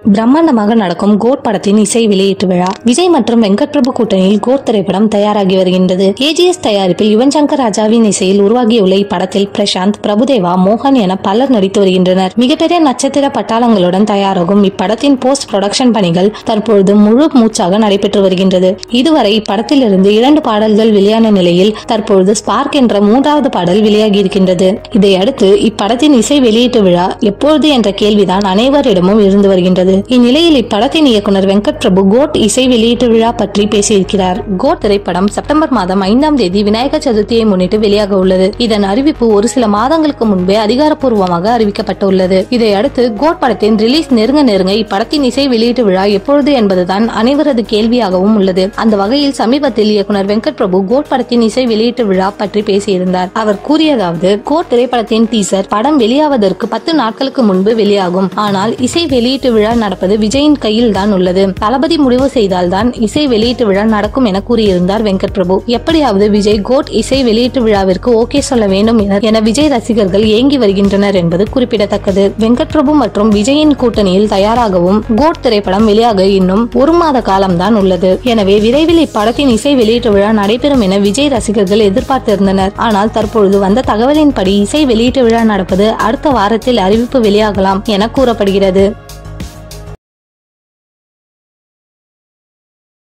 பிரம்மாண்டமாக நடக்கும் கோட் படத்தின் இசை வெளியீட்டு விழா. விஜய் மற்றும் வெங்கட் பிரபு கூட்டணியில் கோட் திரைப்படம் தயாராகி வருகின்றது. AGS தயாரிப்பில் யுவன் சங்கர் ராஜாவின் இசையில் உருவாகியுள்ள இப்படத்தில் பிரசாந்த், பிரபுதேவா, மோகன் என பலர் நடித்து வருகின்றனர். மிகப்பெரிய நட்சத்திர பட்டாளங்களுடன் தயாராகும் இப்படத்தின் போஸ்ட் புரொடக்ஷன் பணிகள் தற்பொழுது முழு மூச்சாக நடைபெற்று வருகின்றது. இதுவரை இப்படத்திலிருந்து 2 பாடல்கள் வெளியான நிலையில் தற்பொழுது ஸ்பார்க் என்ற 3வது பாடல் வெளியாகி இருக்கின்றது. இதையடுத்து இப்படத்தின் இசை வெளியீட்டு விழா எப்பொழுது என்ற கேள்விதான் அனைவரிடமும் இருந்து வருகின்றது. இந்நிலையில் இப்படத்தின் இயக்குனர் வெங்கட் பிரபு கோட் இசை வெளியீட்டு விழா பற்றி பேசியிருக்கிறார். கோட் திரைப்படம் செப்டம்பர் மாதம் 5ஆம் தேதி விநாயகர் சதுர்த்தியை முன்னிட்டு வெளியாக உள்ளது. இதன் அறிவிப்பு ஒரு சில மாதங்களுக்கு முன்பே அதிகாரப்பூர்வமாக அறிவிக்கப்பட்டுள்ளது. இதையடுத்து கோட் படத்தின் ரிலீஸ் நெருங்க இப்படத்தின் இசை வெளியீட்டு விழா எப்பொழுது என்பதுதான் அனைவரது கேள்வியாகவும் உள்ளது. அந்த வகையில் சமீபத்தில் இயக்குனர் வெங்கட் பிரபு கோட் படத்தின் இசை வெளியீட்டு விழா பற்றி பேசியிருந்தார். அவர் கூறியதாவது, கோட் திரைப்படத்தின் டீசர் படம் வெளியாவதற்கு 10 நாட்களுக்கு முன்பு வெளியாகும். ஆனால் இசை வெளியீட்டு விழா நடப்பது விஜயின் கையில் தான் உள்ளது. தளபதி முடிவு செய்தால்தான் இசை வெளியீட்டு விழா நடக்கும் என கூறியிருந்தார் வெங்கட் பிரபு. எப்படியாவது விஜய் கோட் இசை வெளியீட்டு விழாவிற்கு ஓகே சொல்ல வேண்டும் என விஜய் ரசிகர்கள் ஏங்கி வருகின்றனர் என்பது குறிப்பிடத்தக்கது. வெங்கட் பிரபு மற்றும் விஜயின் கூட்டணியில் தயாராகவும் கோட் திரைப்படம் வெளியாக இன்னும் 1 மாத காலம்தான் உள்ளது. எனவே விரைவில் இப்படத்தின் இசை வெளியீட்டு விழா நடைபெறும் என விஜய் ரசிகர்கள் எதிர்பார்த்திருந்தனர். ஆனால் தற்பொழுது வந்த தகவலின்படி இசை வெளியீட்டு விழா நடப்பது அடுத்த வாரத்தில் அறிவிப்பு வெளியாகலாம் என கூறப்படுகிறது.